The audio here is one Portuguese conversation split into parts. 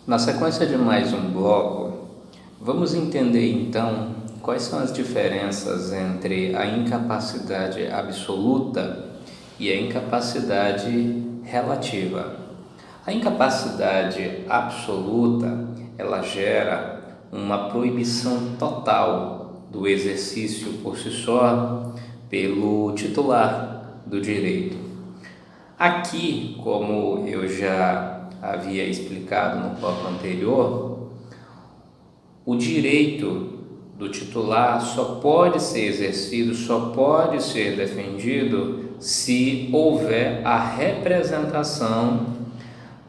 Na sequência de mais um bloco, vamos entender então quais são as diferenças entre a incapacidade absoluta e a incapacidade relativa. A incapacidade absoluta, ela gera uma proibição total do exercício por si só pelo titular do direito. Aqui, como eu já havia explicado no bloco anterior, o direito do titular só pode ser exercido, só pode ser defendido se houver a representação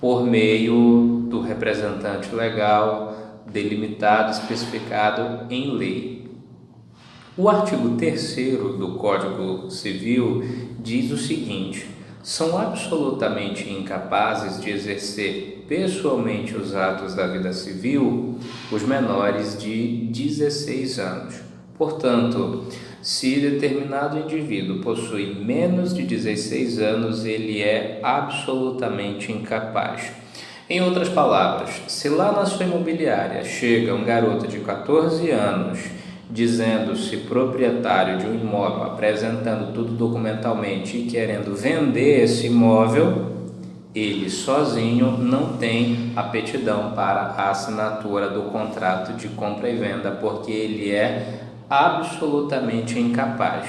por meio do representante legal delimitado, especificado em lei. O artigo 3º do Código Civil diz o seguinte: são absolutamente incapazes de exercer pessoalmente os atos da vida civil os menores de 16 anos. Portanto, se determinado indivíduo possui menos de 16 anos, ele é absolutamente incapaz. Em outras palavras, se lá na sua imobiliária chega um garoto de 14 anos dizendo-se proprietário de um imóvel, apresentando tudo documentalmente e querendo vender esse imóvel, ele sozinho não tem aptidão para a assinatura do contrato de compra e venda, porque ele é absolutamente incapaz.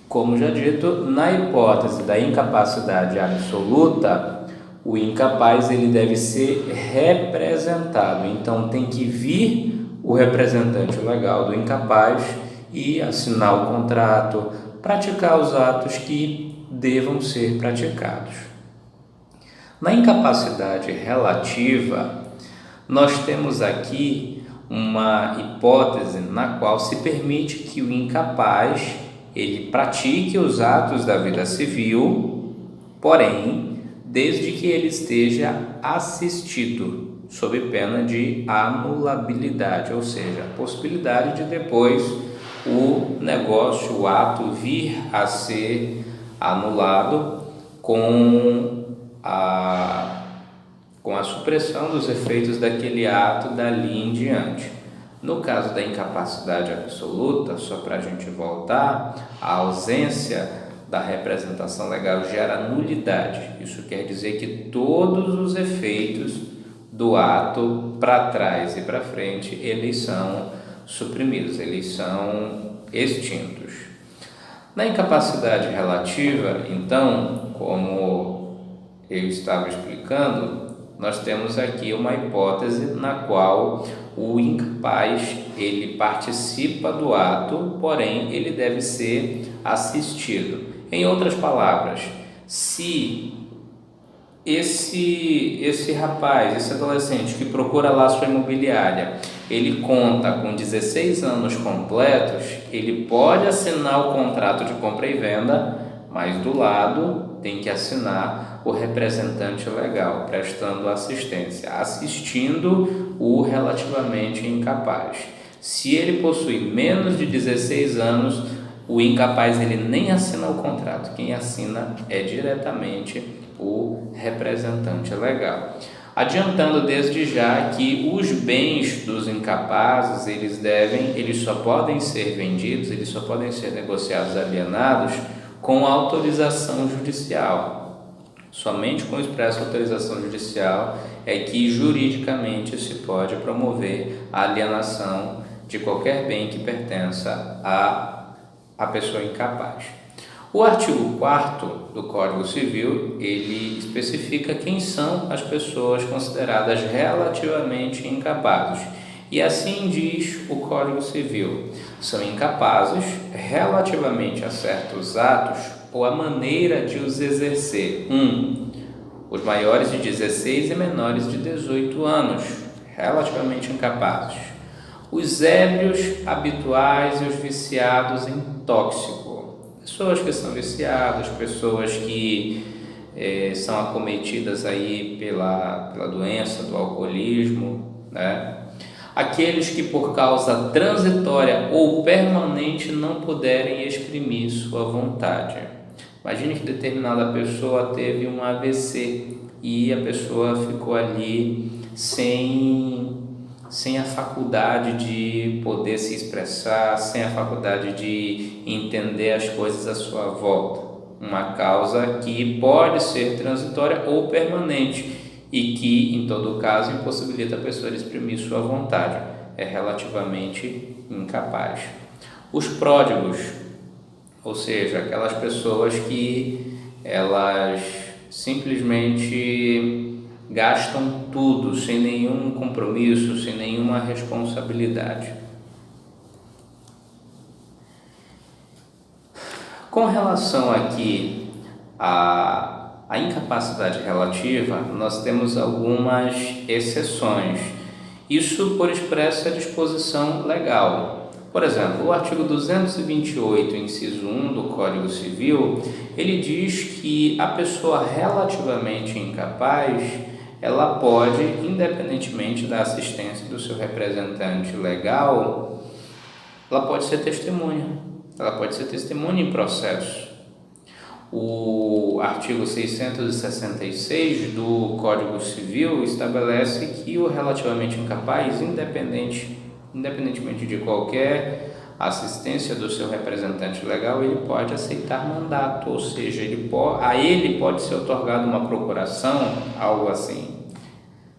Como já dito, na hipótese da incapacidade absoluta, o incapaz ele deve ser representado, então tem que vir o representante legal do incapaz e assinar o contrato, praticar os atos que devam ser praticados. Na incapacidade relativa, nós temos aqui uma hipótese na qual se permite que o incapaz ele pratique os atos da vida civil, porém, desde que ele esteja assistido, sob pena de anulabilidade, ou seja, a possibilidade de depois o negócio, o ato vir a ser anulado com a supressão dos efeitos daquele ato dali em diante. No caso da incapacidade absoluta, só para a gente voltar, a ausência da representação legal gera nulidade. Isso quer dizer que todos os efeitos do ato para trás e para frente, eles são suprimidos, eles são extintos. Na incapacidade relativa, então, como eu estava explicando, nós temos aqui uma hipótese na qual o incapaz ele participa do ato, porém ele deve ser assistido. Em outras palavras, se esse rapaz, esse adolescente que procura lá sua imobiliária, ele conta com 16 anos completos, ele pode assinar o contrato de compra e venda, mas do lado tem que assinar o representante legal, prestando assistência, assistindo o relativamente incapaz. Se ele possui menos de 16 anos, o incapaz ele nem assina o contrato, quem assina é diretamente o representante legal. Adiantando desde já que os bens dos incapazes, eles só podem ser vendidos, eles só podem ser negociados, alienados com autorização judicial. Somente com expressa autorização judicial é que juridicamente se pode promover a alienação de qualquer bem que pertença à pessoa incapaz. O artigo 4º do Código Civil, ele especifica quem são as pessoas consideradas relativamente incapazes. E assim diz o Código Civil: são incapazes relativamente a certos atos ou a maneira de os exercer. 1. Os maiores de 16 e menores de 18 anos, relativamente incapazes. Os ébrios habituais e os viciados em tóxico. Pessoas que são viciadas, pessoas que são acometidas aí pela doença do alcoolismo, né? Aqueles que por causa transitória ou permanente não puderem exprimir sua vontade. Imagine que determinada pessoa teve um AVC e a pessoa ficou ali sem a faculdade de poder se expressar, sem a faculdade de entender as coisas à sua volta. Uma causa que pode ser transitória ou permanente e que, em todo caso, impossibilita a pessoa de exprimir sua vontade. É relativamente incapaz. Os pródigos, ou seja, aquelas pessoas que elas simplesmente gastam tudo sem nenhum compromisso, sem nenhuma responsabilidade. Com relação aqui à incapacidade relativa, nós temos algumas exceções. Isso por expressa disposição legal. Por exemplo, o artigo 228, inciso 1 do Código Civil, ele diz que a pessoa relativamente incapaz, ela pode, independentemente da assistência do seu representante legal, ela pode ser testemunha. Ela pode ser testemunha em processo. O artigo 666 do Código Civil estabelece que o relativamente incapaz, independentemente de qualquer assistência do seu representante legal, ele pode aceitar mandato, ou seja, a ele pode ser otorgada uma procuração, algo assim.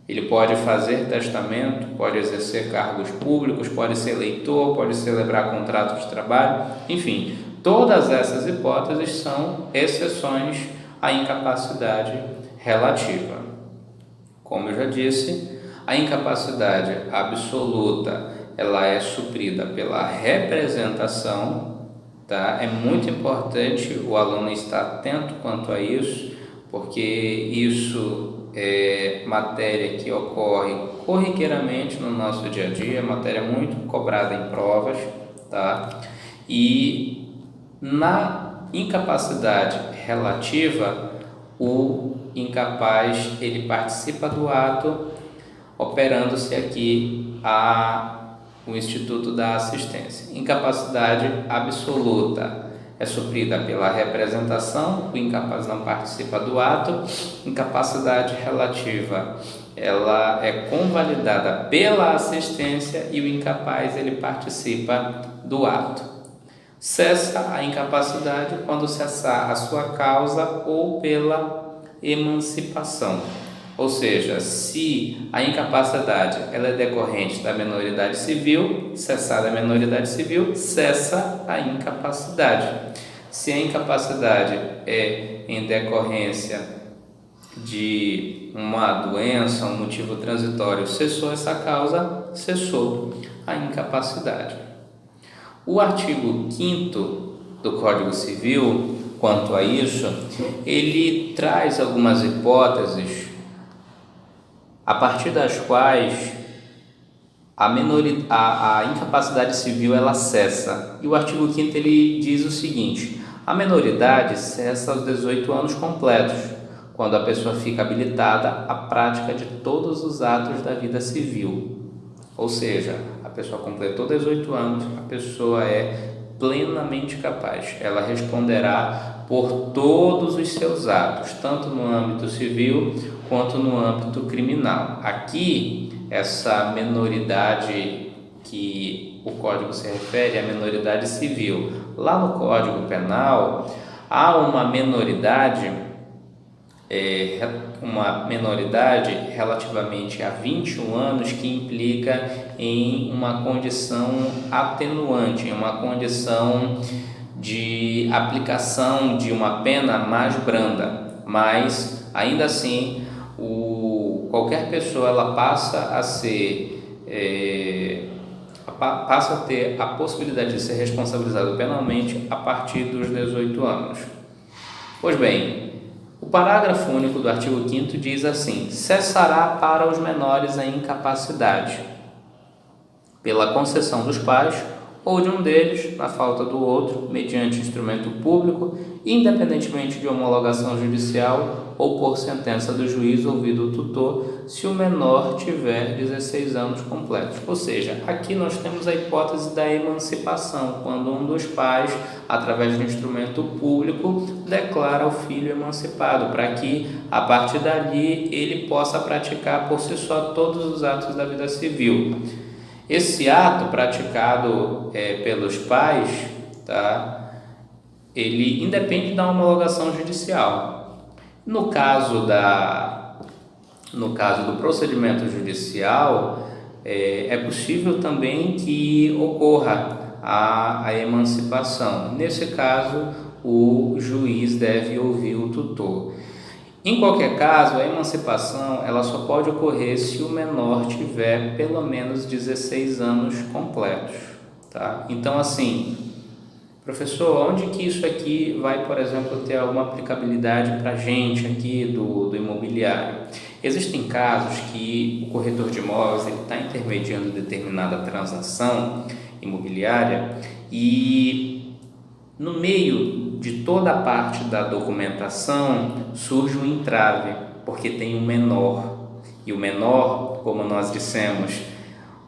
Ele pode fazer testamento, pode exercer cargos públicos, pode ser eleitor, pode celebrar contrato de trabalho, enfim, todas essas hipóteses são exceções à incapacidade relativa. Como eu já disse, a incapacidade absoluta, ela é suprida pela representação, tá? É muito importante o aluno estar atento quanto a isso, porque isso é matéria que ocorre corriqueiramente no nosso dia a dia, matéria muito cobrada em provas, tá? E na incapacidade relativa, o incapaz, ele participa do ato, operando-se aqui o Instituto da Assistência. Incapacidade absoluta é suprida pela representação, o incapaz não participa do ato. Incapacidade relativa, ela é convalidada pela assistência e o incapaz, ele participa do ato. Cessa a incapacidade quando cessar a sua causa ou pela emancipação. Ou seja, se a incapacidade ela é decorrente da menoridade civil, cessada a menoridade civil, cessa a incapacidade. Se a incapacidade é em decorrência de uma doença, um motivo transitório, cessou essa causa, cessou a incapacidade. O artigo 5º do Código Civil, quanto a isso, ele traz algumas hipóteses a partir das quais a incapacidade civil ela cessa. E o artigo 5º ele diz o seguinte: a menoridade cessa aos 18 anos completos, quando a pessoa fica habilitada à prática de todos os atos da vida civil. Ou seja, a pessoa completou 18 anos, a pessoa é plenamente capaz, ela responderá por todos os seus atos, tanto no âmbito civil quanto no âmbito criminal. Aqui, essa menoridade que o Código se refere é a menoridade civil. Lá no Código Penal, há uma menoridade relativamente a 21 anos que implica em uma condição atenuante, em uma condição de aplicação de uma pena mais branda, mas ainda assim qualquer pessoa ela passa a ter a possibilidade de ser responsabilizado penalmente a partir dos 18 anos. Pois bem, o parágrafo único do artigo 5º diz assim: cessará para os menores a incapacidade pela concessão dos pais ou de um deles, na falta do outro, mediante instrumento público, independentemente de homologação judicial ou por sentença do juiz ouvido o tutor, se o menor tiver 16 anos completos. Ou seja, aqui nós temos a hipótese da emancipação, quando um dos pais, através de instrumento público, declara o filho emancipado, para que, a partir dali, ele possa praticar por si só todos os atos da vida civil. Esse ato praticado pelos pais, tá? Ele independe da homologação judicial. No caso do procedimento judicial, é possível também que ocorra a emancipação. Nesse caso, o juiz deve ouvir o tutor. Em qualquer caso, a emancipação ela só pode ocorrer se o menor tiver pelo menos 16 anos completos, tá? Então, assim, professor, onde que isso aqui vai, por exemplo, ter alguma aplicabilidade para a gente aqui do imobiliário? Existem casos que o corretor de imóveis está intermediando determinada transação imobiliária e no meio de toda a parte da documentação surge um entrave, porque tem um menor. E o menor, como nós dissemos,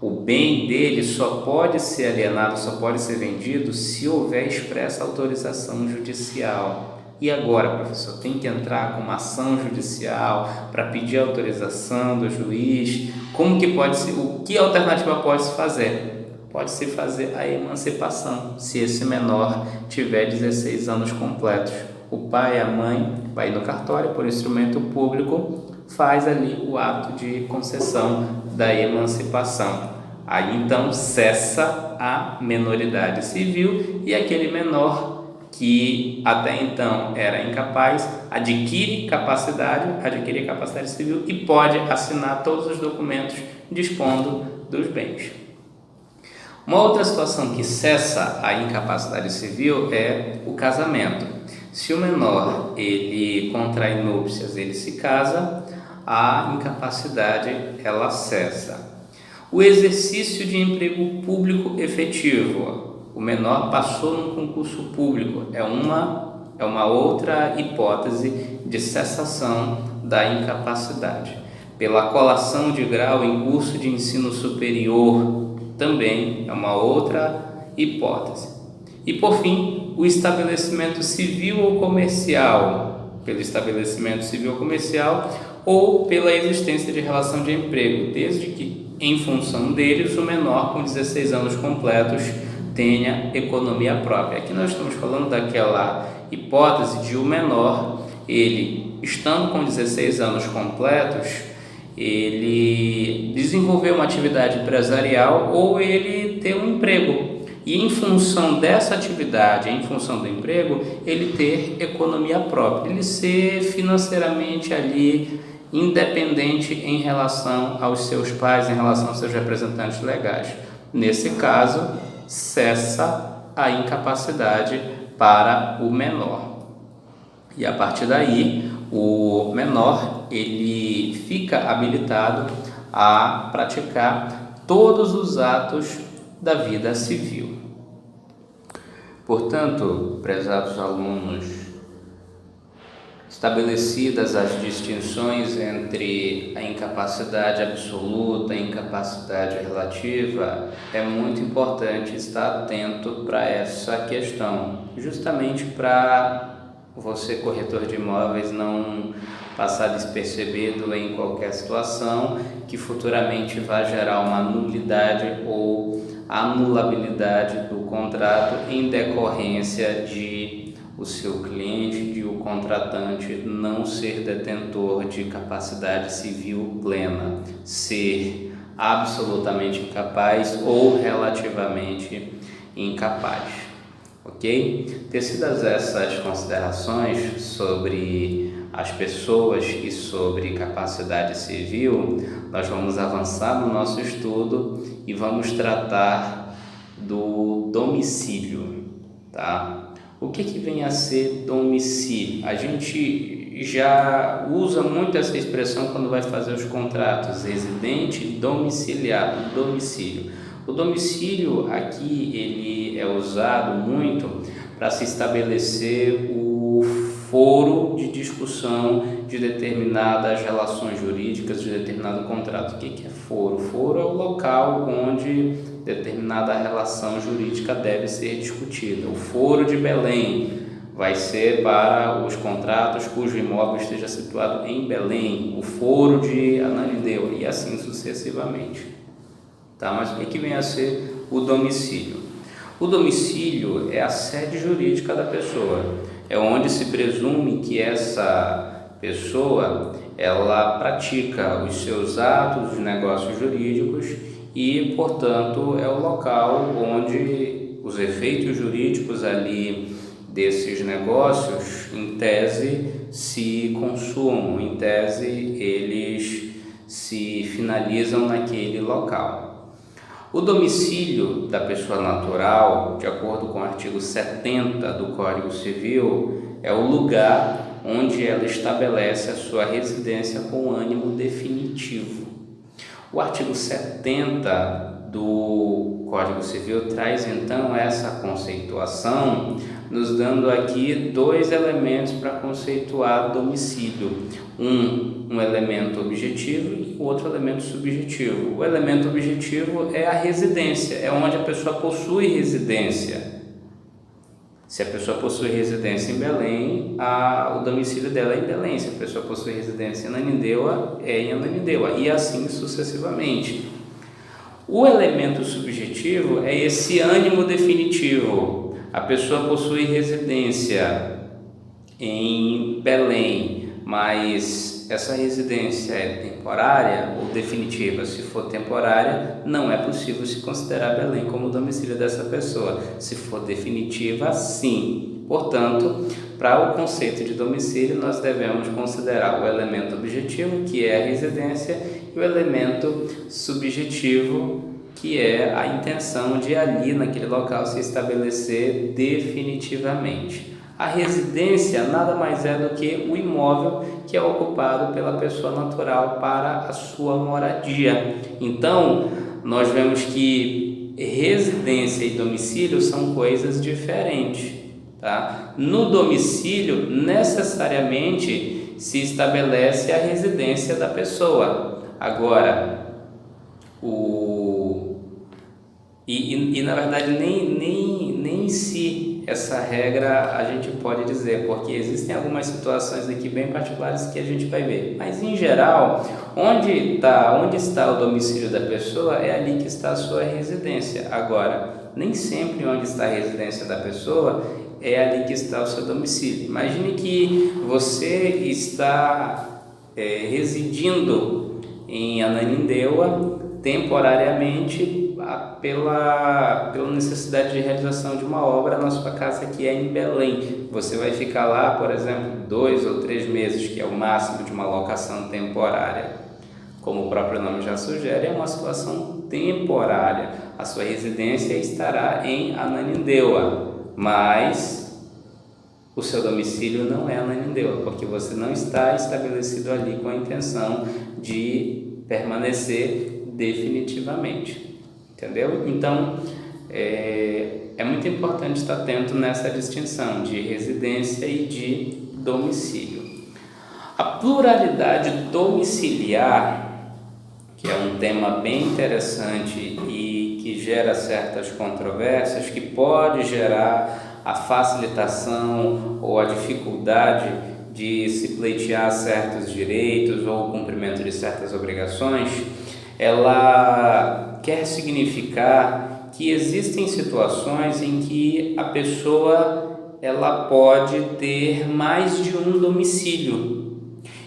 o bem dele só pode ser alienado, só pode ser vendido se houver expressa autorização judicial. E agora, professor, tem que entrar com uma ação judicial para pedir autorização do juiz? Como que pode ser? O que alternativa pode se fazer? Pode-se fazer a emancipação, se esse menor tiver 16 anos completos. O pai e a mãe vai no cartório, por instrumento público, faz ali o ato de concessão da emancipação. Aí então cessa a menoridade civil e aquele menor que até então era incapaz adquire capacidade civil e pode assinar todos os documentos dispondo dos bens. Uma outra situação que cessa a incapacidade civil é o casamento. Se o menor ele contrai núpcias, ele se casa, a incapacidade ela cessa. O exercício de emprego público efetivo. O menor passou no concurso público, é uma outra hipótese de cessação da incapacidade. Pela colação de grau em curso de ensino superior, também é uma outra hipótese. E por fim, o estabelecimento civil ou comercial, pelo estabelecimento civil ou comercial ou pela existência de relação de emprego, desde que, em função deles, o menor com 16 anos completos tenha economia própria. Aqui nós estamos falando daquela hipótese de o menor, ele estando com 16 anos completos, ele desenvolver uma atividade empresarial ou ele ter um emprego. E em função dessa atividade, em função do emprego, ele ter economia própria, ele ser financeiramente ali independente em relação aos seus pais, em relação aos seus representantes legais. Nesse caso, cessa a incapacidade para o menor. E a partir daí, o menor ele fica habilitado a praticar todos os atos da vida civil. Portanto, prezados alunos, estabelecidas as distinções entre a incapacidade absoluta e a incapacidade relativa, é muito importante estar atento para essa questão, justamente para você, corretor de imóveis, não passar despercebido em qualquer situação que futuramente vai gerar uma nulidade ou anulabilidade do contrato em decorrência de o seu cliente, de o contratante não ser detentor de capacidade civil plena, ser absolutamente incapaz ou relativamente incapaz. Ok? Tecidas essas considerações sobre as pessoas e sobre capacidade civil, nós vamos avançar no nosso estudo e vamos tratar do domicílio, tá? O que vem a ser domicílio? A gente já usa muito essa expressão quando vai fazer os contratos, residente domiciliado, domicílio. O domicílio aqui ele é usado muito para se estabelecer o foro de discussão de determinadas relações jurídicas, de determinado contrato. O que é foro? Foro é o local onde determinada relação jurídica deve ser discutida. O foro de Belém vai ser para os contratos cujo imóvel esteja situado em Belém, o foro de Ananindeua e assim sucessivamente. Tá? Mas o que vem a ser o domicílio? O domicílio é a sede jurídica da pessoa, é onde se presume que essa pessoa ela pratica os seus atos, os negócios jurídicos e, portanto, é o local onde os efeitos jurídicos ali desses negócios, em tese, se consumam, em tese, eles se finalizam naquele local. O domicílio da pessoa natural, de acordo com o artigo 70 do Código Civil, é o lugar onde ela estabelece a sua residência com ânimo definitivo. O artigo 70 do Código Civil traz então essa conceituação, nos dando aqui dois elementos para conceituar domicílio. Um elemento objetivo e o outro elemento subjetivo. O elemento objetivo é a residência, é onde a pessoa possui residência. Se a pessoa possui residência em Belém, o domicílio dela é em Belém. Se a pessoa possui residência em Ananindeua, é em Ananindeua, e assim sucessivamente. O elemento subjetivo é esse ânimo definitivo. A pessoa possui residência em Belém, mas essa residência é temporária ou definitiva. Se for temporária, não é possível se considerar Belém como domicílio dessa pessoa. Se for definitiva, sim. Portanto, para o conceito de domicílio, nós devemos considerar o elemento objetivo, que é a residência, e o elemento subjetivo, que é a intenção de ali, naquele local, se estabelecer definitivamente. A residência nada mais é do que o imóvel que é ocupado pela pessoa natural para a sua moradia. Então, nós vemos que residência e domicílio são coisas diferentes, tá? No domicílio, necessariamente, se estabelece a residência da pessoa. Agora, na verdade, nem se essa regra a gente pode dizer, porque existem algumas situações aqui bem particulares que a gente vai ver. Mas, em geral, onde está o domicílio da pessoa é ali que está a sua residência. Agora, nem sempre onde está a residência da pessoa é ali que está o seu domicílio. Imagine que você está residindo em Ananindeua temporariamente pela necessidade de realização de uma obra na sua casa que é em Belém. Você vai ficar lá, por exemplo, 2 ou 3 meses, que é o máximo de uma locação temporária. Como o próprio nome já sugere, é uma situação temporária. A sua residência estará em Ananindeua, mas o seu domicílio não é Ananindeua, porque você não está estabelecido ali com a intenção de permanecer definitivamente. Entendeu? Então, é muito importante estar atento nessa distinção de residência e de domicílio. A pluralidade domiciliar, que é um tema bem interessante e que gera certas controvérsias, que pode gerar a facilitação ou a dificuldade de se pleitear certos direitos ou o cumprimento de certas obrigações, ela quer significar que existem situações em que a pessoa ela pode ter mais de um domicílio.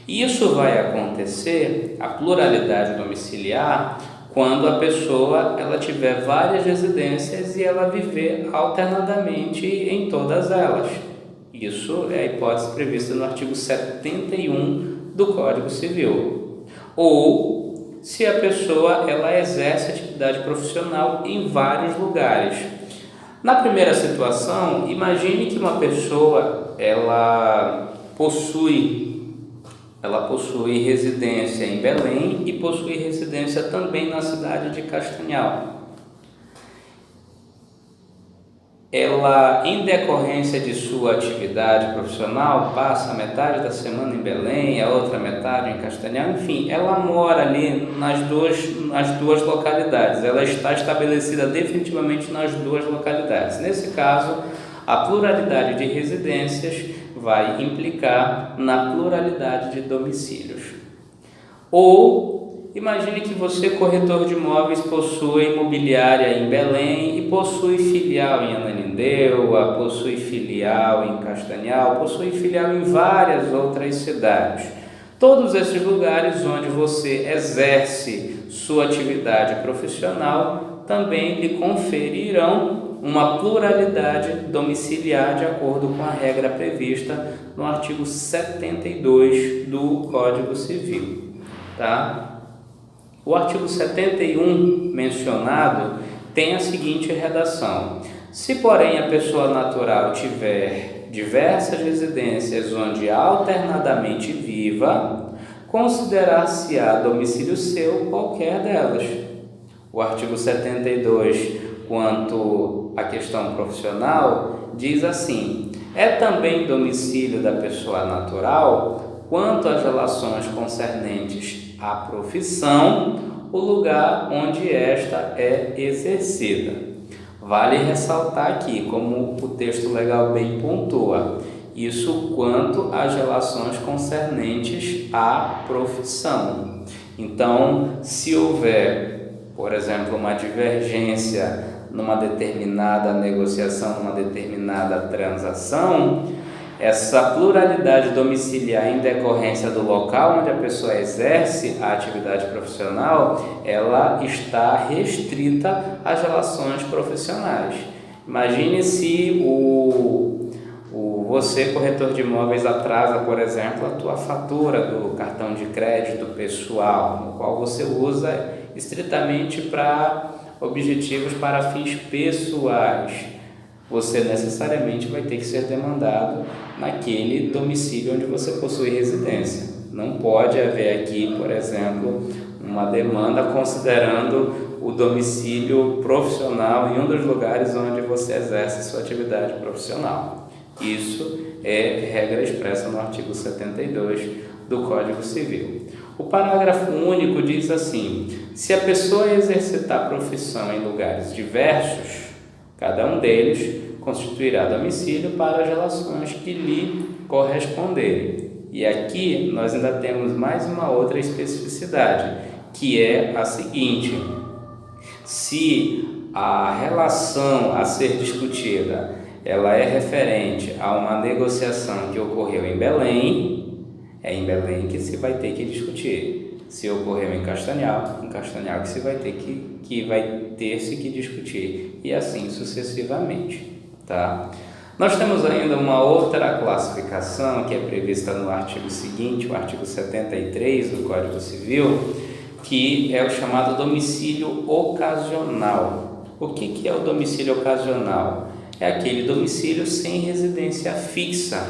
Isso vai acontecer, a pluralidade domiciliar, quando a pessoa ela tiver várias residências e ela viver alternadamente em todas elas. Isso é a hipótese prevista no artigo 71 do Código Civil. Ou se a pessoa ela exerce atividade profissional em vários lugares. Na primeira situação, imagine que uma pessoa ela possui residência em Belém e possui residência também na cidade de Castanhal. ela, em decorrência de sua atividade profissional, passa metade da semana em Belém, a outra metade em Castanhal, enfim, ela mora ali nas duas localidades, ela está estabelecida definitivamente nas duas localidades. Nesse caso, a pluralidade de residências vai implicar na pluralidade de domicílios. Ou imagine que você, corretor de imóveis, possui imobiliária em Belém e possui filial em Ananindeua, possui filial em Castanhal, possui filial em várias outras cidades. Todos esses lugares onde você exerce sua atividade profissional também lhe conferirão uma pluralidade domiciliar de acordo com a regra prevista no artigo 72 do Código Civil. Tá? O artigo 71 mencionado tem a seguinte redação: se, porém, a pessoa natural tiver diversas residências onde alternadamente viva, considerar-se-á domicílio seu qualquer delas. O artigo 72, quanto à questão profissional, diz assim: é também domicílio da pessoa natural, quanto às relações concernentes à profissão, o lugar onde esta é exercida. Vale ressaltar aqui, como o texto legal bem pontua, isso quanto às relações concernentes à profissão. Então, se houver, por exemplo, uma divergência numa determinada negociação, numa determinada transação, essa pluralidade domiciliar em decorrência do local onde a pessoa exerce a atividade profissional, ela está restrita às relações profissionais. Imagine se você, corretor de imóveis, atrasa, por exemplo, a tua fatura do cartão de crédito pessoal, no qual você usa estritamente para objetivos para fins pessoais. Você necessariamente vai ter que ser demandado naquele domicílio onde você possui residência. Não pode haver aqui, por exemplo, uma demanda considerando o domicílio profissional em um dos lugares onde você exerce sua atividade profissional. Isso é regra expressa no artigo 72 do Código Civil. O parágrafo único diz assim: se a pessoa exercitar profissão em lugares diversos, cada um deles constituirá domicílio para as relações que lhe corresponderem. E aqui nós ainda temos mais uma outra especificidade, que é a seguinte: se a relação a ser discutida ela é referente a uma negociação que ocorreu em Belém, é em Belém que se vai ter que discutir. Se ocorreu em Castanhal que se vai ter que discutir, e assim sucessivamente, tá? Nós temos ainda uma outra classificação que é prevista no artigo seguinte, o artigo 73 do Código Civil, que é o chamado domicílio ocasional. O que é o domicílio ocasional? É aquele domicílio sem residência fixa,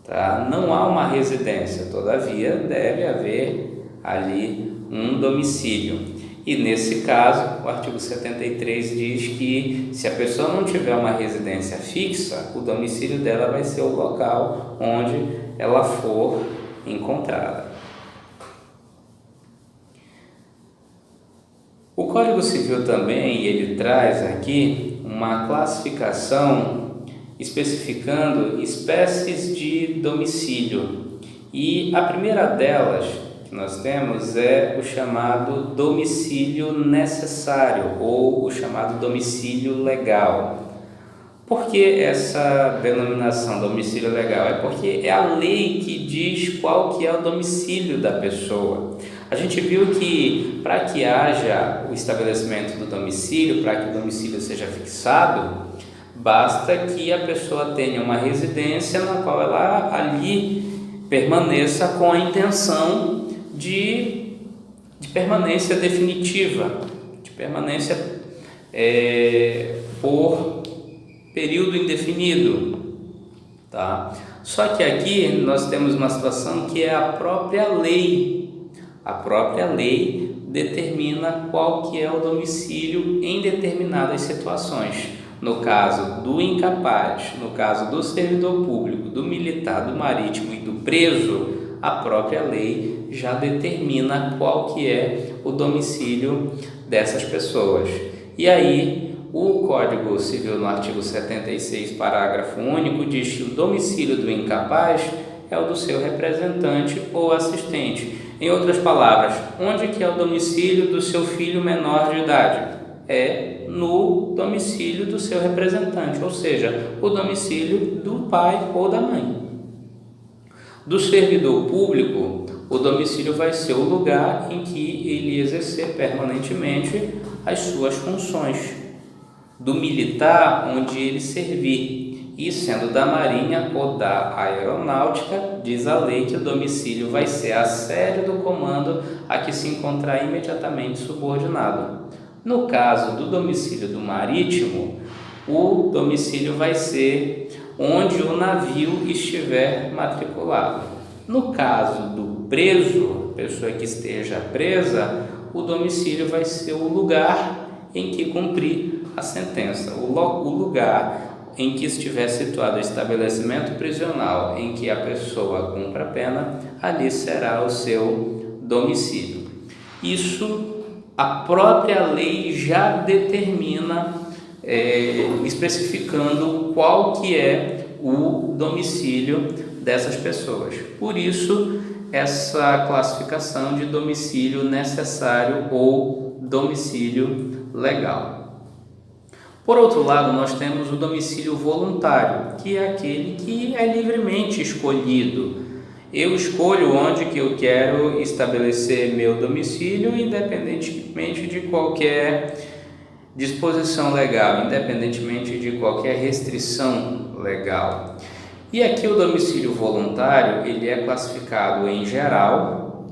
tá? Não há uma residência, todavia deve haver ali um domicílio. E nesse caso, o artigo 73 diz que se a pessoa não tiver uma residência fixa, o domicílio dela vai ser o local onde ela for encontrada. O Código Civil também, ele traz aqui uma classificação especificando espécies de domicílio. E a primeira delas que nós temos é o chamado domicílio necessário ou o chamado domicílio legal. Por que essa denominação domicílio legal? É porque é a lei que diz qual que é o domicílio da pessoa. A gente viu que para que haja o estabelecimento do domicílio, para que o domicílio seja fixado, basta que a pessoa tenha uma residência na qual ela ali permaneça com a intenção de permanência definitiva, de permanência por período indefinido, tá? Só que aqui nós temos uma situação que é a própria lei. A própria lei determina qual que é o domicílio em determinadas situações. No caso do incapaz, no caso do servidor público, do militar, do marítimo e do preso, a própria lei já determina qual que é o domicílio dessas pessoas. E aí, o Código Civil, no artigo 76, parágrafo único, diz que o domicílio do incapaz é o do seu representante ou assistente. Em outras palavras, onde que é o domicílio do seu filho menor de idade? É no domicílio do seu representante, ou seja, o domicílio do pai ou da mãe. Do servidor público, o domicílio vai ser o lugar em que ele exercer permanentemente as suas funções. Do militar, onde ele servir, e sendo da Marinha ou da Aeronáutica, diz a lei que o domicílio vai ser a sede do comando a que se encontrar imediatamente subordinado. No caso do domicílio do marítimo, o domicílio vai ser onde o navio estiver matriculado. No caso do preso, pessoa que esteja presa, o domicílio vai ser o lugar em que cumprir a sentença, o lugar em que estiver situado o estabelecimento prisional em que a pessoa cumpra a pena, ali será o seu domicílio. Isso a própria lei já determina, especificando qual que é o domicílio dessas pessoas. Por isso, essa classificação de domicílio necessário ou domicílio legal. Por outro lado, nós temos o domicílio voluntário, que é aquele que é livremente escolhido. Eu escolho onde que eu quero estabelecer meu domicílio, independentemente de qualquer disposição legal, independentemente de qualquer restrição legal. E aqui o domicílio voluntário, ele é classificado em geral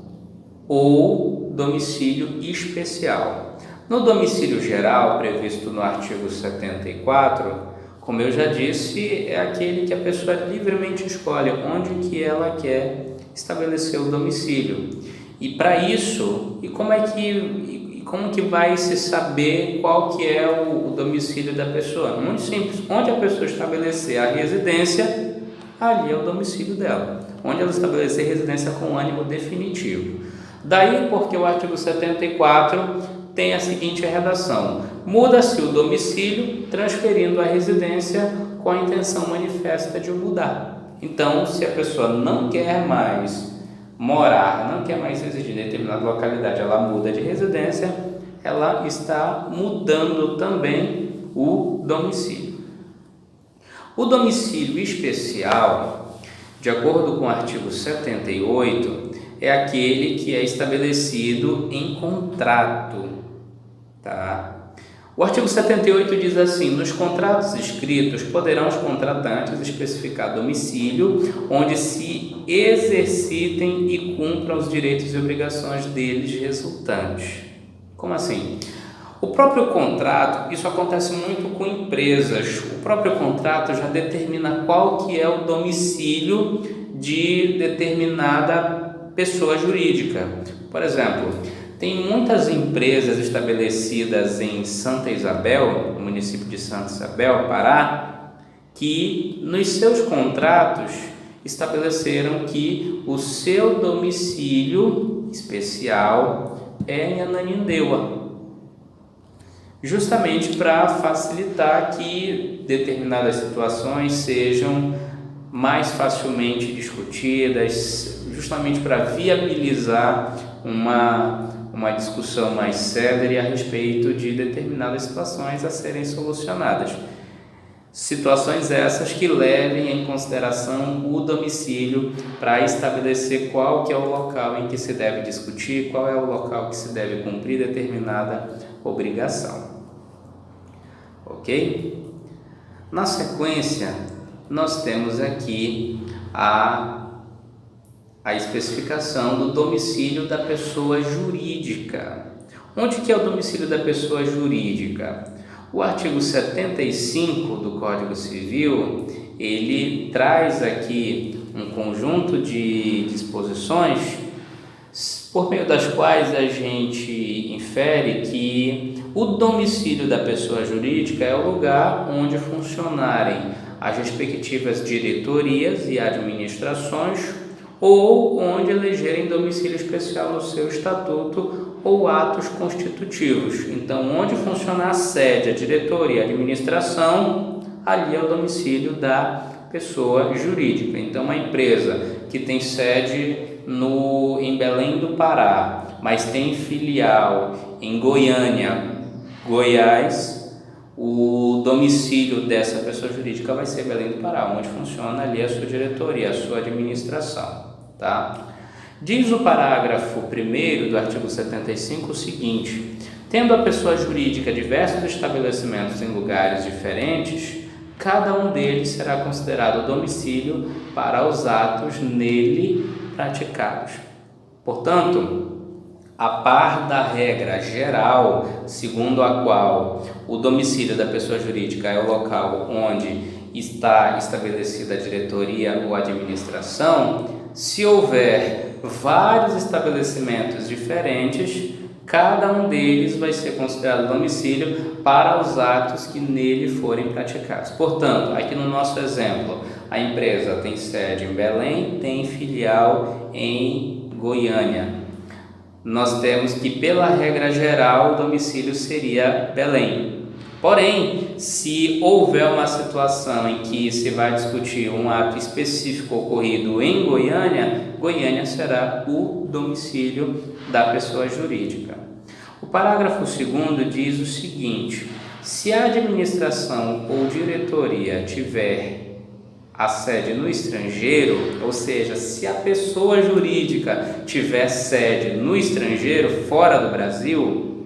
ou domicílio especial. No domicílio geral, previsto no artigo 74, como eu já disse, é aquele que a pessoa livremente escolhe onde que ela quer estabelecer o domicílio. E para isso, como que vai se saber qual que é o domicílio da pessoa? Muito simples, onde a pessoa estabelecer a residência, ali é o domicílio dela. Onde ela estabelecer residência com ânimo definitivo. Daí porque o artigo 74 tem a seguinte redação: muda-se o domicílio, transferindo a residência com a intenção manifesta de mudar. Então, se a pessoa não quer mais morar, não quer mais residir em determinada localidade, ela muda de residência, ela está mudando também o domicílio. O domicílio especial, de acordo com o artigo 78, é aquele que é estabelecido em contrato. Tá? O artigo 78 diz assim: nos contratos escritos poderão os contratantes especificar domicílio onde se exercitem e cumpram os direitos e obrigações deles resultantes. Como assim? O próprio contrato, isso acontece muito com empresas, o próprio contrato já determina qual que é o domicílio de determinada pessoa jurídica. Por exemplo, tem muitas empresas estabelecidas em Santa Isabel, no município de Santa Isabel, Pará, que nos seus contratos estabeleceram que o seu domicílio especial é em Ananindeua, justamente para facilitar que determinadas situações sejam mais facilmente discutidas, justamente para viabilizar uma discussão mais célere a respeito de determinadas situações a serem solucionadas. Situações essas que levem em consideração o domicílio para estabelecer qual que é o local em que se deve discutir, qual é o local que se deve cumprir determinada obrigação. Ok? Na sequência, nós temos aqui a especificação do domicílio da pessoa jurídica. Onde que é o domicílio da pessoa jurídica? O artigo 75 do Código Civil, ele traz aqui um conjunto de disposições por meio das quais a gente infere que O domicílio da pessoa jurídica é o lugar onde funcionarem as respectivas diretorias e administrações ou onde elegerem domicílio especial no seu estatuto ou atos constitutivos. Então, onde funcionar a sede, a diretoria, a administração, ali é o domicílio da pessoa jurídica. Então, uma empresa que tem sede em Belém do Pará, mas tem filial em Goiânia, Goiás, o domicílio dessa pessoa jurídica vai ser Belém do Pará, onde funciona ali a sua diretoria, a sua administração, tá? Diz o parágrafo 1º do artigo 75 o seguinte: tendo a pessoa jurídica diversos estabelecimentos em lugares diferentes, cada um deles será considerado domicílio para os atos nele praticados. Portanto, a par da regra geral, segundo a qual o domicílio da pessoa jurídica é o local onde está estabelecida a diretoria ou administração, se houver vários estabelecimentos diferentes, cada um deles vai ser considerado domicílio para os atos que nele forem praticados. Portanto, aqui no nosso exemplo, a empresa tem sede em Belém, tem filial em Goiânia. Nós temos que, pela regra geral, o domicílio seria Belém. Porém, se houver uma situação em que se vai discutir um ato específico ocorrido em Goiânia, Goiânia será o domicílio da pessoa jurídica. O parágrafo 2º diz o seguinte: se a administração ou diretoria tiver a sede no estrangeiro, ou seja, se a pessoa jurídica tiver sede no estrangeiro, fora do Brasil,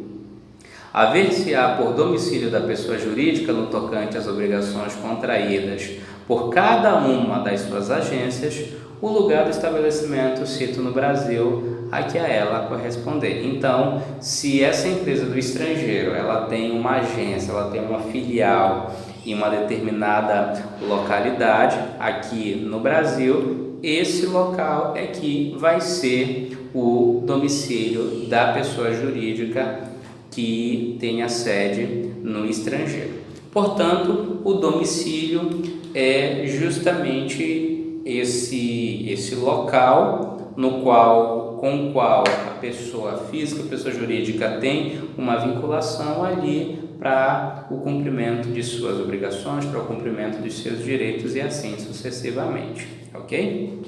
haver-se-á por domicílio da pessoa jurídica no tocante às obrigações contraídas por cada uma das suas agências, o lugar do estabelecimento cito no Brasil a que a ela corresponder. Então, se essa empresa do estrangeiro ela tem uma agência, ela tem uma filial em uma determinada localidade aqui no Brasil, esse local é que vai ser o domicílio da pessoa jurídica que tenha sede no estrangeiro. Portanto, o domicílio é justamente esse local com o qual a pessoa física, a pessoa jurídica tem uma vinculação ali para o cumprimento de suas obrigações, para o cumprimento de seus direitos e assim sucessivamente, ok?